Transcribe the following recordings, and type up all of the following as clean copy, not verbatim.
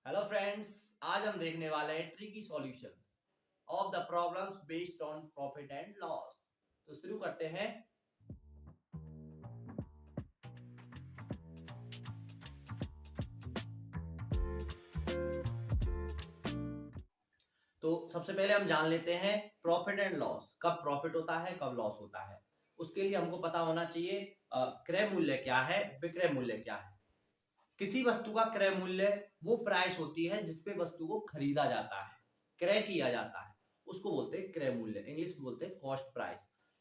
Hello friends, आज हम देखने वाले हैं tricky solutions of the problems based on profit and loss. तो शुरू करते हैं। तो सबसे पहले हम जान लेते हैं प्रॉफिट एंड लॉस, कब प्रॉफिट होता है कब लॉस होता है। उसके लिए हमको पता होना चाहिए क्रय मूल्य क्या है, विक्रय मूल्य क्या है। किसी वस्तु का क्रय मूल्य वो प्राइस होती है जिसपे वस्तु को खरीदा जाता है, क्रय किया जाता है, उसको बोलते हैं क्रय मूल्य। इंग्लिश में बोलते हैं कॉस्ट प्राइस,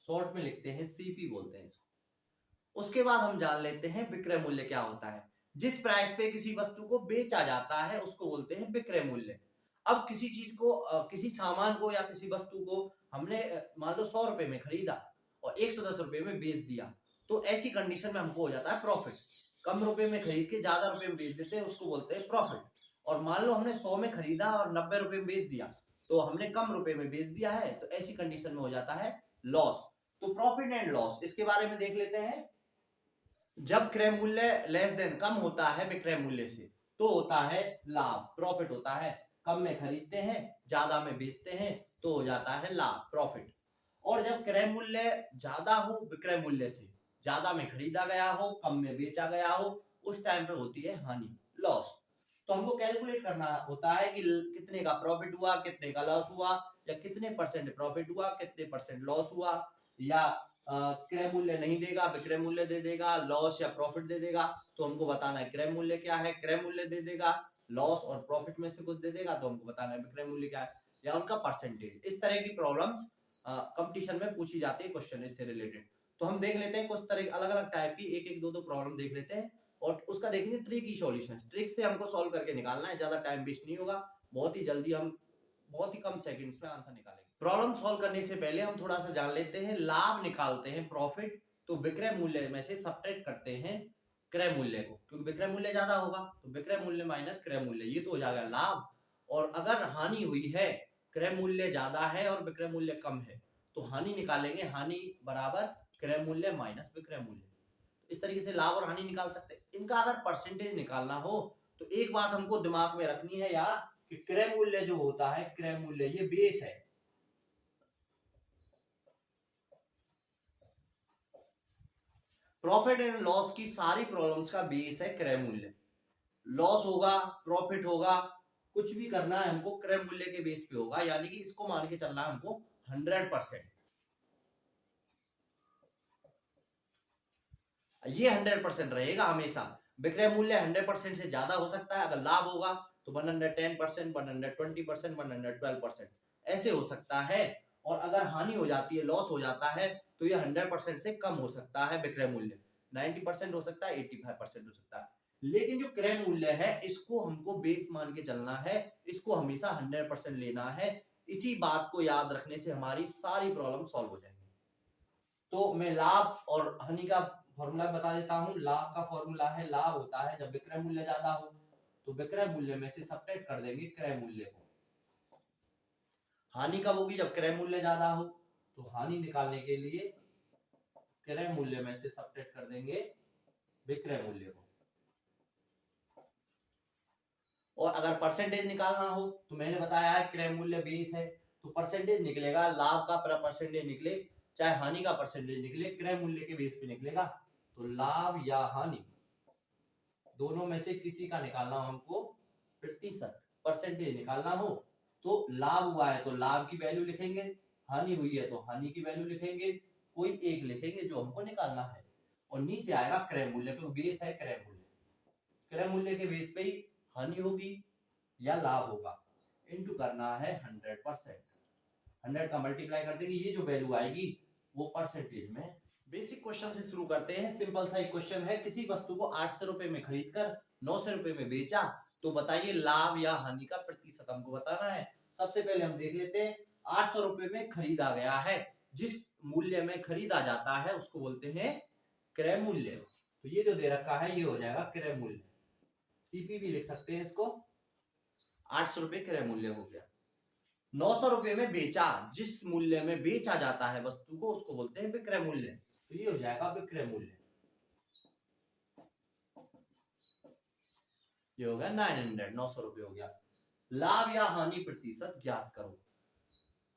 शॉर्ट में लिखते हैं सीपी बोलते हैं इसको। उसके बाद हम जान लेते हैं विक्रय मूल्य क्या होता है। जिस प्राइस पे किसी वस्तु को बेचा जाता है उसको बोलते हैं विक्रय मूल्य। अब किसी चीज को किसी सामान को या किसी वस्तु को हमने मान लो 100 रुपए में खरीदा और 110 रुपए में बेच दिया, तो ऐसी कंडीशन में हमको हो जाता है प्रॉफिट। कम रुपए में खरीद के ज्यादा रुपए में बेच देते हैं, उसको बोलते हैं प्रॉफिट। और मान लो हमने 100 में खरीदा और 90 रुपए में बेच दिया, तो हमने कम रुपए में बेच दिया है, तो ऐसी कंडीशन में हो जाता है लॉस। तो प्रॉफिट एंड लॉस इसके बारे में देख लेते हैं। जब क्रय मूल्य लेस देन कम होता है विक्रय मूल्य से, तो होता है लाभ, प्रॉफिट होता है। कम में खरीदते हैं, ज्यादा में बेचते हैं, तो हो जाता है लाभ, प्रॉफिट। और जब क्रय मूल्य ज्यादा हो विक्रय मूल्य से, ज्यादा में खरीदा गया हो कम में बेचा गया हो, उस टाइम पे होती है हानि, लॉस। तो हमको कैलकुलेट करना होता है कि कितने का प्रॉफिट हुआ, कितने का लॉस हुआ, या कितने परसेंट प्रॉफिट हुआ, कितने परसेंट लॉस हुआ, या क्रय मूल्य नहीं देगा विक्रय मूल्य दे देगा, लॉस या प्रॉफिट दे देगा। तो हमको बताना है क्रय मूल्य क्या है, क्रय मूल्य दे देगा, लॉस और प्रॉफिट में से कुछ दे देगा, तो हमको बताना है विक्रय मूल्य क्या है या उनका परसेंटेज। इस तरह की प्रॉब्लम्स कंपटीशन में पूछी जाती है, क्वेश्चन इससे रिलेटेड। तो हम देख लेते हैं कुछ तरह अलग अलग टाइप की, एक एक दो दो प्रॉब्लम देख लेते हैं और उसका देखेंगे ट्रिक की सॉल्यूशन। ट्रिक से हमको सॉल्व करके निकालना है, ज्यादा टाइम वेस्ट नहीं होगा, बहुत ही जल्दी हम बहुत ही कम सेकंड्स में आंसर निकालेंगे। प्रॉब्लम सॉल्व करने से पहले हम थोड़ा सा जान लेते हैं, लाभ निकालते हैं प्रॉफिट, तो विक्रय मूल्य में से सब्ट्रैक्ट करते हैं क्रय मूल्य को, क्योंकि विक्रय मूल्य ज्यादा होगा, तो विक्रय मूल्य माइनस क्रय मूल्य, ये तो हो जाएगा लाभ। और अगर हानि हुई है, क्रय मूल्य ज्यादा है और विक्रय मूल्य कम है, तो हानि निकालेंगे, हानि बराबर क्रय मूल्य माइनस विक्रय मूल्य। तो इस तरीके से लाभ और हानि निकाल सकते हैं। इनका अगर परसेंटेज निकालना हो तो एक बात हमको दिमाग में रखनी है यार, कि क्रय मूल्य जो होता है, क्रय मूल्य ये बेस है। प्रॉफिट एंड लॉस की सारी प्रॉब्लम्स का बेस है क्रय मूल्य। लॉस होगा, प्रॉफिट होगा, कुछ भी करना है हमको क्रय मूल्य के बेस पे होगा, यानी कि इसको मान के चलना है हमको 100%। ये 100% रहेगा हमेशा। विक्रय मूल्य 100% से ज्यादा हो सकता है, अगर लाभ होगा तो 110%, 120%, 112%, ऐसे हो सकता है। और अगर हानि हो जाती है, लॉस हो जाता है, तो ये 100% से कम हो सकता है विक्रय मूल्य, 90% हो सकता है, 85% हो सकता है। लेकिन जो क्रय मूल्य है इसको हमको बेस मान के चलना है, इसको हमेशा 100% लेना है। इसी बात को याद रखने से हमारी सारी प्रॉब्लम सॉल्व हो जाएगी। तो मैं लाभ और हानि का फॉर्मूला बता देता हूं। लाभ का फॉर्मूला है, लाभ होता है जब विक्रय मूल्य ज्यादा हो, तो विक्रय मूल्य में से सब्ट्रैक्ट कर देंगे क्रय मूल्य को। हानि कब होगी, जब क्रय मूल्य ज्यादा हो, तो हानि निकालने के लिए क्रय मूल्य में से सब्ट्रैक्ट कर देंगे विक्रय मूल्य को। और अगर परसेंटेज निकालना हो तो मैंने बताया है क्रय मूल्य बेस है, तो परसेंटेज निकलेगा, लाभ का परसेंटेज निकले चाहे हानि का परसेंटेज निकले, क्रय मूल्य के बेस पे निकलेगा। तो लाभ या हानि दोनों में से किसी का निकालना हो हमको, प्रतिशत परसेंटेज निकालना हो, तो लाभ हुआ है तो लाभ की वैल्यू लिखेंगे, हानि हुई है तो हानि की वैल्यू लिखेंगे, कोई एक लिखेंगे जो हमको निकालना है। और नीचे आएगा क्रय मूल्य, क्योंकि बेस है क्रय मूल्य। क्रय मूल्य के बेस पे ही हानि होगी या लाभ होगा, इनटू करना है 100%। 100 का मल्टीप्लाई कर देंगे, ये जो वैल्यू आएगी वो परसेंटेज में। बेसिक क्वेश्चन से शुरू करते हैं। सिंपल सा एक क्वेश्चन है, किसी वस्तु को 800 रुपए में खरीदकर 900 रुपए में बेचा, तो बताइए लाभ या हानि का प्रतिशत हमको बताना है। सबसे पहले हम देख लेते हैं, 800 रुपए में खरीदा गया है, जिस मूल्य में खरीदा जाता है उसको बोलते हैं क्रय मूल्य। तो ये जो दे रखा है ये हो जाएगा क्रय मूल्य, सीपी भी लिख सकते हैं इसको। 800 रुपए क्रय मूल्य हो गया। 900 रुपए में बेचा, जिस मूल्य में बेचा जाता है वस्तु को उसको बोलते हैं विक्रय मूल्य, तो ये हो जाएगा विक्रय मूल्य। ये हो गया 900, 900 रुपए हो गया। लाभ या हानि प्रतिशत ज्ञात करो।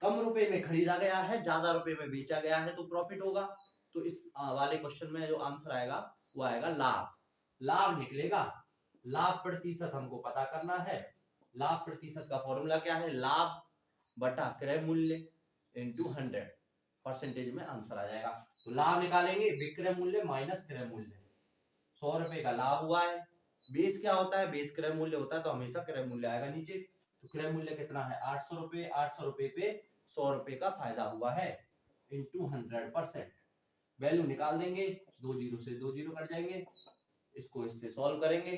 कम रुपए में खरीदा गया है, ज्यादा रुपए में बेचा गया है तो प्रॉफिट होगा। तो इस वाले क्वेश्चन में जो आंसर आएगा वो आएगा लाभ। लाभ निकलेगा। लाभ प्रतिशत हमको पता करना है। लाभ प्रतिशत का फॉर्मूला क्या है? लाभ बटा क्रय मूल्य इंटू 100 परसेंटेज में आंसर आ जाएगा। तो लाभ निकालेंगे विक्रय मूल्य माइनस क्रय मूल्य। 100 रुपए का लाभ हुआ है। बेस क्या होता है? बेस क्रय मूल्य होता है, तो हमेशा क्रय मूल्य आएगा नीचे। तो क्रय मूल्य कितना है? 800 रुपए। 800 रुपए पे 100 रुपए का फायदा हुआ है इंटू 100%। वैल्यू निकाल देंगे। 2 जीरो से 2 जीरो कट जाएंगे। इसको इससे सॉल्व करेंगे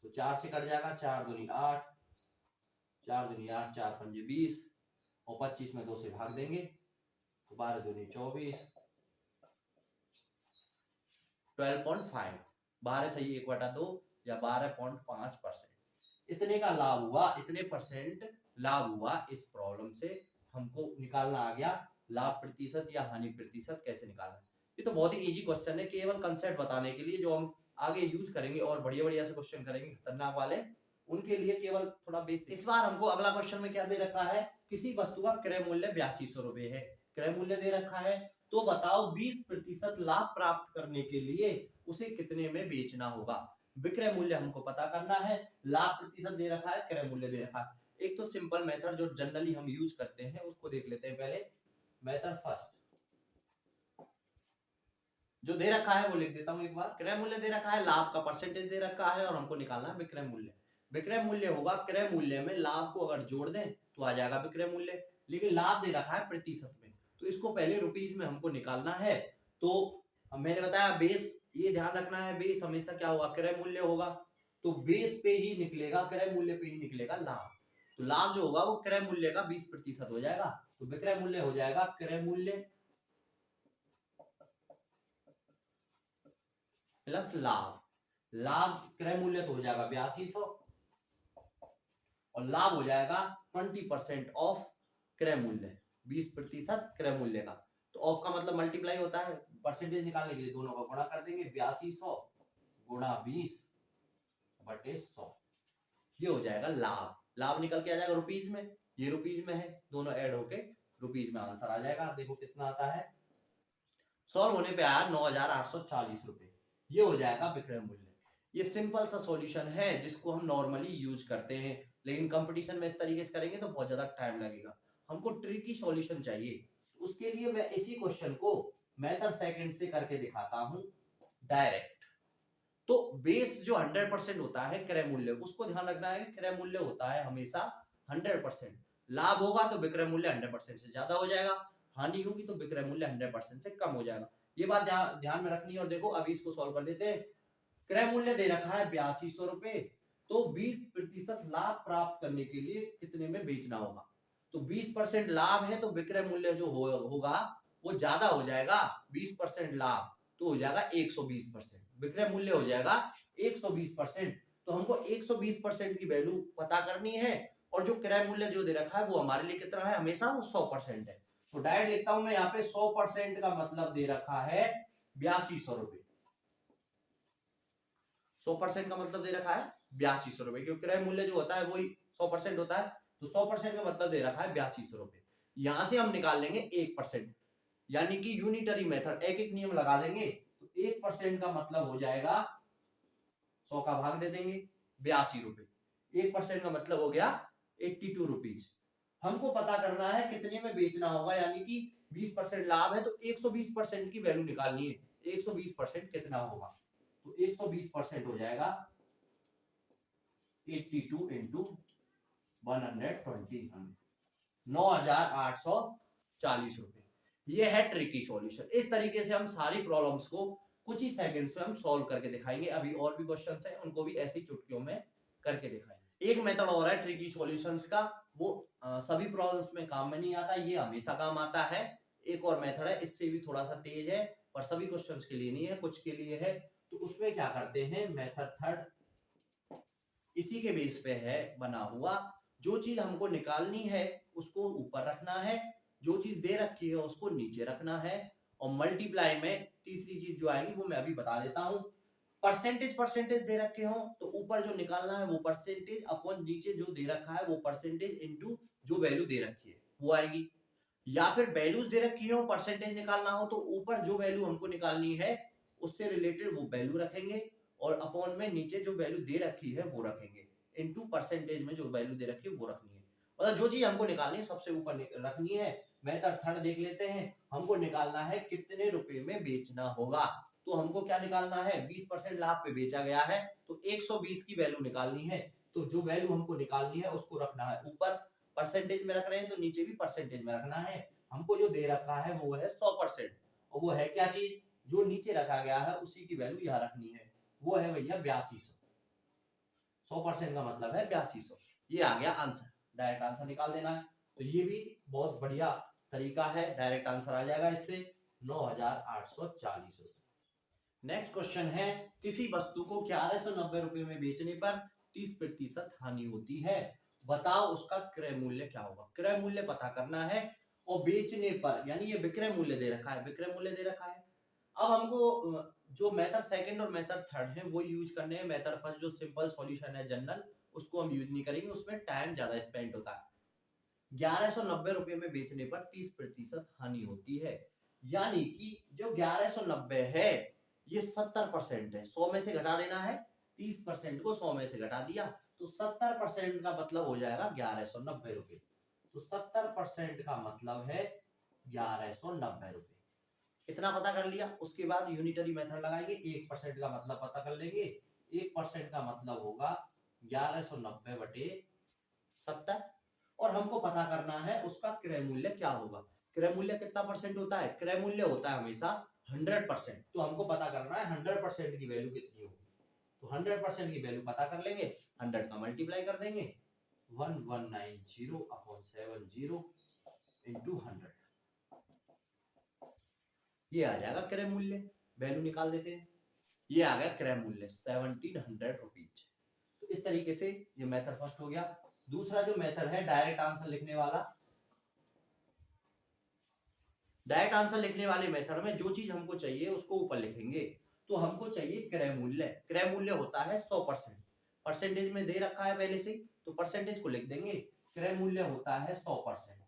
तो 4 से कट जाएगा। 4 दूनी 8, 4 दूनी 8, 4 पंजे 20 और 25 में 2 से भाग देंगे तो 12 दूनी 24, 12.5। 12 सही 1/2 या 12.5%। इतने का लाभ हुआ, इतने परसेंट लाभ हुआ। इस प्रॉब्लम से हमको निकालना आ गया लाभ प्रतिशत या हानि प्रतिशत कैसे निकालना। ये तो बहुत ही इजी क्वेश्चन है, केवल कंसेप्ट बताने के लिए, जो हम आगे यूज करेंगे और बढ़िया बढ़िया से क्वेश्चन करेंगे खतरनाक वाले, उनके लिए केवल थोड़ा बेसिक। इस बार हमको अगला क्वेश्चन में क्या दे रखा है? किसी वस्तु का क्रय मूल्य 8200 रुपए है। क्रय मूल्य दे रखा है, तो बताओ 20% लाभ प्राप्त करने के लिए उसे कितने में बेचना होगा। विक्रय मूल्य हमको पता करना है, लाभ प्रतिशत दे रखा है, क्रय मूल्य दे रखा है। एक तो सिंपल मेथड जो जनरली हम यूज करते हैं उसको देख लेते हैं पहले। मेथड फर्स्ट जो दे रखा है वो लिख देता हूं एक बार। क्रय मूल्य दे रखा है, लाभ का परसेंटेज दे रखा है और हमको निकालना है विक्रय मूल्य। विक्रय मूल्य होगा क्रय मूल्य में लाभ को अगर जोड़ दें तो आ जाएगा विक्रय मूल्य, लेकिन लाभ दे रखा है प्रतिशत में, तो इसको पहले रुपीज में हमको निकालना है। तो मैंने बताया बेस, ये ध्यान रखना है, बेस हमेशा क्या होगा? क्रय मूल्य होगा। तो बेस पे ही निकलेगा, क्रय मूल्य पे ही निकलेगा लाभ। तो लाभ जो होगा वो क्रय मूल्य का 20% हो जाएगा। तो विक्रय मूल्य हो जाएगा क्रय मूल्य प्लस लाभ। लाभ क्रय मूल्य तो हो जाएगा 8200 और लाभ हो जाएगा 20% ऑफ क्रय मूल्य, 20% क्रय मूल्य का। तो ऑफ का मतलब मल्टीप्लाई होता है, परसेंटेज निकालने के लिए दोनों का गुणा कर देंगे। 8200 गुणा 20/100, ये हो जाएगा लाभ। लाभ निकल के आ जाएगा रुपीज में, ये रुपीज में है, दोनों ऐड होके रुपीज में आंसर आ जाएगा। देखो कितना आता है, सॉल्व होने पे आया 9840 रुपए। ये हो जाएगा विक्रय मूल्य। ये सिंपल सा सॉल्यूशन है जिसको हम नॉर्मली यूज करते हैं, लेकिन कंपटीशन में इस तरीके से करेंगे तो बहुत ज्यादा टाइम लगेगा। हमको ट्रिकी सॉल्यूशन चाहिए, उसके लिए मैं इसी क्वेश्चन को मेथड सेकंड से करके दिखाता हूं डायरेक्ट। तो बेस जो 100% होता है क्रय मूल्य, उसको ध्यान रखना है, क्रय मूल्य होता है हमेशा 100%। लाभ होगा तो विक्रय मूल्य 100% से ज्यादा हो जाएगा, हानि होगी तो विक्रय मूल्य 100% से कम हो जाएगा। ये बात ध्यान में रखनी है। और देखो अभी इसको सॉल्व कर देते हैं। क्रय मूल्य दे रखा है 8200 रुपए, तो 20% लाभ प्राप्त करने के लिए कितने में बेचना होगा। तो 20% लाभ है तो विक्रय मूल्य जो होगा वो ज्यादा हो जाएगा। 20% लाभ तो हो जाएगा 120%, विक्रय मूल्य हो जाएगा 120%। तो हमको 120% की वैल्यू पता करनी है, और जो क्रय मूल्य जो दे रखा है वो हमारे लिए कितना है? हमेशा वो 100% है। तो डायरेक्ट लिखता हूं मैं यहाँ पे 100% का मतलब दे रखा है 8200 रुपए। 100% का मतलब दे रखा है 8200 रुपए, क्योंकि क्रय मूल्य जो होता है वही 100% होता है। तो 100% का मतलब दे रखा है 8200 रुपए। यहां से हम निकाल लेंगे 1%, यानी कि यूनिटरी मेथड, एक एक नियम लगा देंगे। तो 1% का मतलब हो जाएगा 100 का भाग दे देंगे 82 रुपए। 1% का मतलब हो गया 82 रुपीज। हमको पता करना है कितने में बेचना होगा, यानी कि 20% लाभ है तो 120% की वैल्यू निकालनी है। 120% कितना होगा? तो 120% हो जाएगा 82 इंटू 120, 9840 रुपए। ये है ट्रिकी सॉल्यूशन। इस तरीके से हम सारी प्रॉब्लम्स को कुछ ही सेकंड्स में हम सॉल्व करके दिखाएंगे। अभी और भी क्वेश्चंस हैं, उनको भी ऐसी चुटकियों में करके दिखाएंगे। एक मेथड और है ट्रिकी सॉल्यूशंस का, वो सभी प्रॉब्लम्स में काम में नहीं आता, ये हमेशा काम आता है। एक और मेथड है, इससे भी थोड़ा सा तेज है, पर सभी क्वेश्चंस के लिए नहीं है, कुछ के लिए है। तो उसमें क्या करते हैं, मेथड थर्ड इसी के बेस पे है बना हुआ। जो चीज हमको निकालनी है उसको ऊपर रखना है, जो चीज दे रखी है उसको नीचे रखना है, और मल्टीप्लाई में तीसरी चीज जो आएगी वो मैं अभी बता देता हूं। परसेंटेज दे रखे हो तो ऊपर जो निकालना है वो परसेंटेज अपॉन नीचे जो दे रखा है वो परसेंटेज इनटू जो वैल्यू दे रखी है वो आएगी। या फिर वैल्यूज दे रखी हो परसेंटेज निकालना हो तो ऊपर जो वैल्यू हमको निकालनी है उससे रिलेटेड वो वैल्यू रखेंगे और अपॉन में नीचे जो वैल्यू दे रखी है वो रखेंगे इनटू परसेंटेज में जो वैल्यू दे रखी है वो रखनी है। मतलब जो चीज हमको निकालनी है सबसे ऊपर रखनी है। मेथड थर्ड देख लेते हैं। हमको निकालना है कितने रुपए में बेचना होगा। तो हमको क्या निकालना है 20% लाभ पे बेचा गया है तो 120 की वैल्यू निकालनी है। तो जो वैल्यू हमको निकालनी है उसको रखना है ऊपर, परसेंटेज में रख रहे हैं तो नीचे भी परसेंटेज में रखना है। हमको जो दे रखा है वो है 100% और वो है क्या चीज जो नीचे रखा गया है उसी की वैल्यू यहाँ रखनी है, वो है भैया 8200। 100% का मतलब है 8200। ये आ गया आंसर, डायरेक्ट आंसर निकाल देना है। तो ये भी बहुत बढ़िया तरीका है, डायरेक्ट आंसर आ जाएगा इससे 9840 रुपए। नेक्स्ट क्वेश्चन है किसी वस्तु को 1190 रुपए में बेचने पर 30% हानि होती है, बताओ उसका क्रय मूल्य क्या होगा। क्रय मूल्य पता करना है और बेचने पर यानी ये विक्रय मूल्य दे रखा है, विक्रय मूल्य दे रखा है। अब हमको जो मेथड सेकंड और मेथड थर्ड है वो यूज करने हैं। मेथड फर्स्ट जो सिंपल सॉल्यूशन है जनरल उसको हम यूज नहीं करेंगे, उसमें टाइम ज्यादा स्पेंड होता है। 1190 रुपए में बेचने पर 30% हानि होती है, यानी कि जो 1190 है ये 70% है। 100 में से घटा देना है, 30% को 100 में से घटा दिया तो 70% का मतलब हो जाएगा 1190 रुपए। तो 70% का मतलब है 1190 रुपए। इतना पता कर लिया। उसके बाद यूनिटरी मेथड लगाएंगे, 1% का मतलब पता कर लेंगे। 1% का मतलब होगा 1190 बटे 70 और हमको पता करना है उसका क्रय मूल्य क्या होगा। क्रय मूल्य कितना परसेंट होता है, क्रय मूल्य होता है हमेशा 100%। तो हमको पता करना है 100% की वैल्यू कितनी होगी। तो 100% की वैल्यू पता कर लेंगे, 100 का मल्टीप्लाई कर देंगे 1190 अपॉन 70 इंटू 100, ये आ जाएगा क्रय मूल्य। वैल्यू निकाल देते हैं, ये आ गया क्रय मूल्य 1700 रुपीज। तो इस तरीके से ये मेथड फर्स्ट हो गया। दूसरा जो मेथड है डायरेक्ट आंसर लिखने वाला, डायरेक्ट आंसर लिखने वाले मेथड में जो चीज हमको चाहिए उसको ऊपर लिखेंगे। तो हमको चाहिए क्रय मूल्य। क्रय मूल्य होता है 100%, परसेंटेज में दे रखा है पहले से तो परसेंटेज को लिख देंगे। क्रय मूल्य होता है 100%,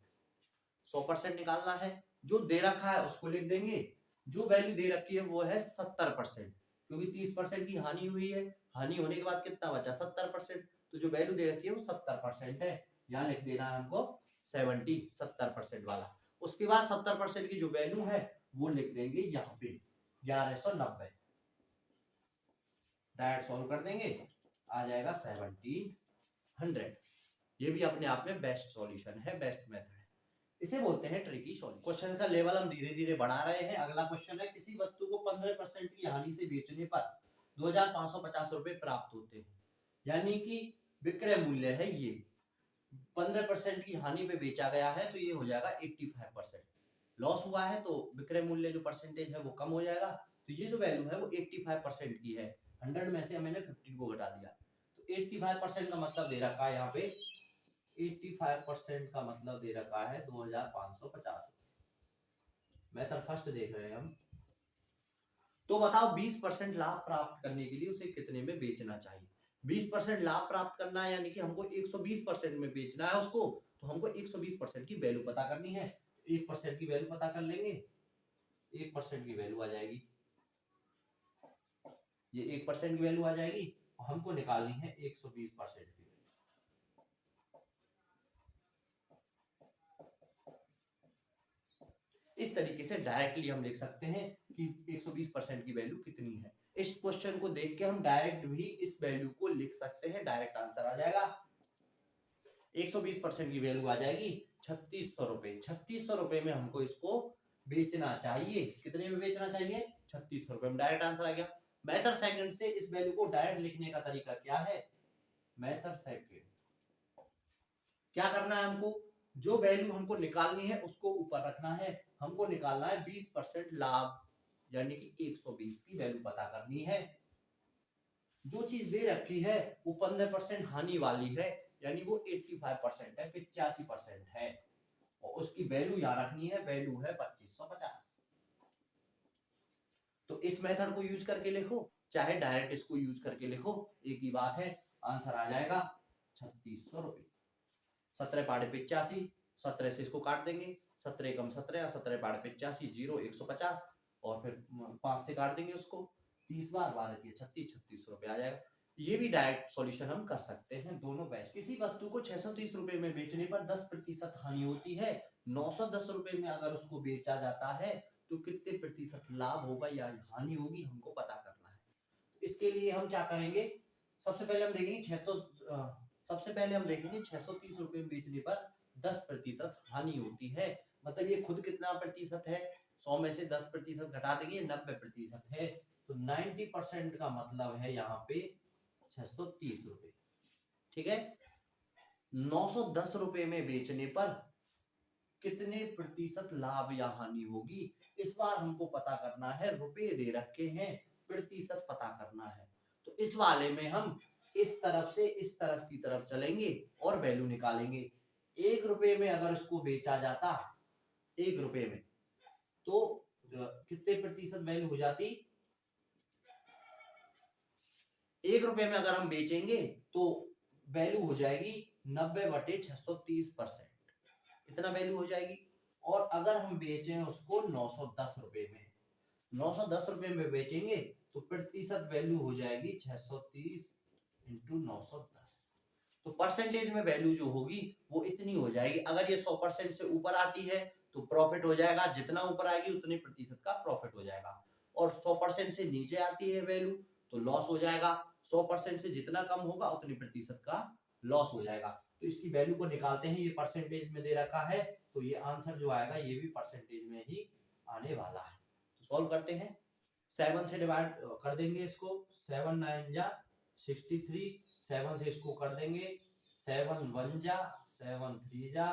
100% निकालना है। जो दे रखा है उसको लिख देंगे, जो वैल्यू दे रखी है वो है 70%, क्योंकि 30% की हानि हुई है। हानि होने के बाद कितना बचा 70%, तो जो वैल्यू दे रखी है वो 70% है। यहाँ लिख देना है हमको 70% वाला। उसके बाद 70% की जो वैल्यू है वो लिख देंगे यहाँ पे 1190। डायरेक्ट सॉल्व कर देंगे, आ जाएगा 1700। ये भी अपने आप में बेस्ट सॉल्यूशन है, बेस्ट मेथड है। इसे बोलते हैं ट्रिकी सॉल्यूशन। क्वेश्चन का लेवल हम धीरे धीरे बढ़ा रहे हैं। अगला क्वेश्चन है किसी वस्तु को 15% की हानि से बेचने पर 2550 रुपए प्राप्त होते हैं, यानी कि विक्रय मूल्य है ये। 15% की हानि पे बेचा गया है तो ये हो जाएगा 85%। लॉस हुआ है तो विक्रय मूल्य जो परसेंटेज है वो कम हो जाएगा। तो ये जो वैल्यू है वो 85% की है। 100 में से मैंने 15 को घटा दिया तो 85% का मतलब दे रखा है यहाँ पे, 85% का मतलब दे रखा है 2550। मेथड फर्स्ट देख रहे हैं हम। तो बताओ 20% लाभ प्राप्त करने के लिए उसे कितने में बेचना चाहिए। 20% लाभ प्राप्त करना है यानी कि हमको 120% में बेचना है उसको, तो हमको 120% की वैल्यू पता करनी है। 1% की वैल्यू पता कर लेंगे, 1% की वैल्यू आ जाएगी, ये 1% की वैल्यू आ जाएगी और हमको निकालनी है 120% की। इस तरीके से डायरेक्टली हम लिख सकते हैं कि 120% की वैल्यू कितनी है। इस क्वेश्चन को देख के हम डायरेक्ट भी इस वैल्यू को लिख सकते हैं, डायरेक्ट आंसर आ जाएगा। 120% की वैल्यू आ जाएगी 3600 रुपए। 3600 रुपए में हमको इसको बेचना चाहिए। कितने में बेचना चाहिए 3600 रुपए में। डायरेक्ट आंसर आ गया। मेथड सेकंड से इस वैल्यू को डायरेक्ट लिखने का तरीका क्या है। मेथड सेकंड क्या करना है, हमको जो वैल्यू हमको निकालनी है उसको ऊपर रखना है। हमको निकालना है 20% लाभ, यानी कि 120 की वैल्यू पता करनी है। जो चीज दे रखी है वो 15% हानि वाली है, यानी वो 85% है, 85% है और उसकी वैल्यू यहाँ रखनी है, वैल्यू है 2550। तो इस मेथड को यूज करके लिखो। चाहे डायरेक्ट इसको यूज करके लिखो, एक ही बात है। आंसर आ जाएगा 3600 रुपये। 17 पाड़े 85, 17 से इसको काट देंगे, 17 कम 17, 17 पाड़े 85, 0 150, और फिर 5 से काट देंगे उसको, 30 बार 12 36, 3600 रुपये आ जाएगा। ये भी डायरेक्ट सॉल्यूशन हम कर सकते हैं, दोनों बेस्ट। किसी वस्तु को 630 रुपए में बेचने पर 10% हानि होती है, 910 रुपए में अगर उसको बेचा जाता है तो कितने प्रतिशत लाभ होगा या हानि होगी, हमको पता करना है। इसके लिए हम क्या करेंगे, सबसे पहले हम देखेंगे 630 रुपए में बेचने पर 10% हानि होती है, मतलब ये खुद कितना प्रतिशत है, 100 में से 10% घटा देंगे 90% है, तो 90% का मतलब है यहाँ पे 630 रुपए। ठीक है, 910 रुपए में बेचने पर कितने प्रतिशत लाभ या हानि होगी, इस बार हमको पता करना है। रुपए दे रखे हैं, प्रतिशत पता करना है। तो इस वाले में हम इस तरफ से इस तरफ की तरफ चलेंगे और वैल्यू निकालेंगे। 1 रुपए में अगर इसको बेचा जाता 1 रुपए में, तो कितने प्रतिशत वैल्यू हो जाती, 1 रुपए में अगर हम बेचेंगे तो वैल्यू हो जाएगी 90/630%, इतना वैल्यू हो जाएगी। और अगर हम बेचें उसको 910 रुपए में, 910 रुपए में बेचेंगे तो प्रतिशत वैल्यू हो जाएगी 630 इंटू 910, तो परसेंटेज में वैल्यू जो होगी वो इतनी हो जाएगी। अगर ये 100% से ऊपर आती है तो प्रॉफिट हो जाएगा, जितना ऊपर आएगी उतने प्रतिशत का प्रॉफिट हो जाएगा। और 100% से नीचे आती है वैल्यू तो लॉस हो जाएगा, 100% से जितना कम होगा उतनी प्रतिशत का लॉस हो जाएगा। तो इसकी वैल्यू को निकालते हैं, ये परसेंटेज में दे रखा है, तो ये आंसर जो आएगा ये भी परसेंटेज में ही आने वाला है। तो सॉल्व करते हैं, 7 से डिवाइड कर देंगे इसको, 7 9 जा 63, 7 से इसको कर देंगे, 7 1 जा 7 3 जा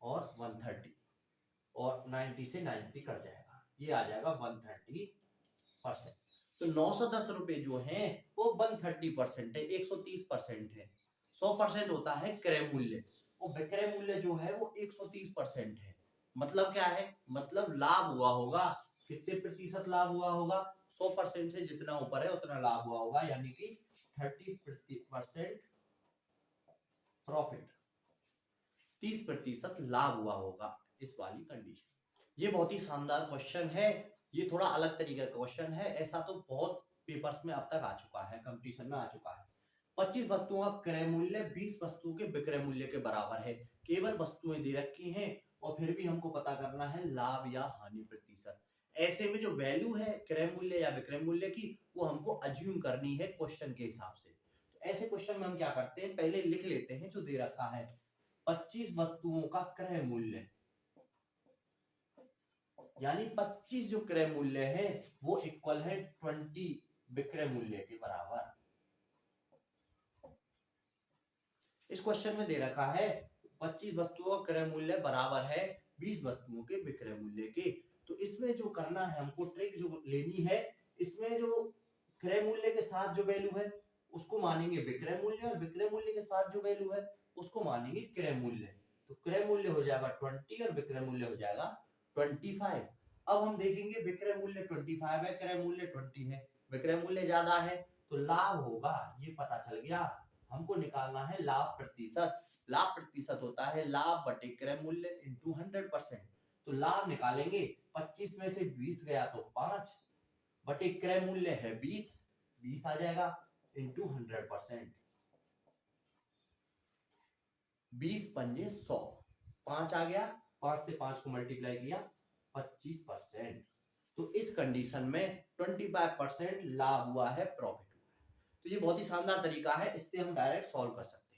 और 130, और 90 से 90 कट जाएगा, ये आ जाएगा 130%। तो 910 रुपए जो है वो 130% है, 130% है। 100% होता है क्रय मूल्य, वो विक्रय मूल्य जो है वो 130% है। मतलब क्या है, मतलब लाभ हुआ होगा, कितने प्रतिशत लाभ हुआ होगा, 100% से जितना ऊपर है उतना लाभ हुआ होगा, यानी कि 30% प्रॉफिट, 30% लाभ हुआ होगा इस वाली कंडीशन। ये बहुत ही शानदार क्वेश्चन है, ये थोड़ा अलग तरीके का क्वेश्चन है, ऐसा तो बहुत पेपर्स में अब तक आ चुका है, कंपटीशन में आ चुका है। 25 वस्तुओं का क्रय मूल्य 20 वस्तुओं के विक्रय मूल्य के बराबर है, केवल वस्तुएं दे रखी हैं और फिर भी हमको पता करना है लाभ या हानि प्रतिशत। ऐसे में जो वैल्यू है क्रय मूल्य या विक्रय मूल्य की, वो हमको अज्यूम करनी है क्वेश्चन के हिसाब से। तो ऐसे क्वेश्चन में हम क्या करते हैं, पहले लिख लेते हैं जो दे रखा है, 25 वस्तुओं का क्रय मूल्य, यानी 25 जो क्रय मूल्य है वो इक्वल है 20 विक्रय मूल्य के बराबर। इस क्वेश्चन में दे रखा है 25 वस्तुओं का क्रय मूल्य बराबर है 20 वस्तुओं के विक्रय मूल्य के। तो इसमें जो करना है हमको, ट्रिक जो लेनी है, इसमें जो क्रय मूल्य के साथ जो वैल्यू है उसको मानेंगे विक्रय मूल्य, और विक्रय मूल्य के साथ जो वैल्यू है उसको मानेंगे क्रय मूल्य। तो क्रय मूल्य हो जाएगा 20 और विक्रय मूल्य हो जाएगा 25। अब हम देखेंगे विक्रय मूल्य 25 है, क्रय मूल्य 20 है, विक्रय मूल्य ज्यादा है तो लाभ होगा, ये पता चल गया। हमको निकालना है लाभ प्रतिशत। लाभ प्रतिशत होता है लाभ बटे क्रय मूल्य इंटू 100%। तो लाभ निकालेंगे, 25 में से 20 गया तो 5 बटे क्रय मूल्य है 20, 20 आ जाएगा इंटू 100%। 20 पंजे 100, 5 आ गया, 5 से 5 को मल्टीप्लाई किया 25%। तो इस कंडीशन में 25% लाभ हुआ है, प्रॉफिट हुआ है। तो ये बहुत ही शानदार तरीका है, इससे हम डायरेक्ट सॉल्व कर सकते हैं।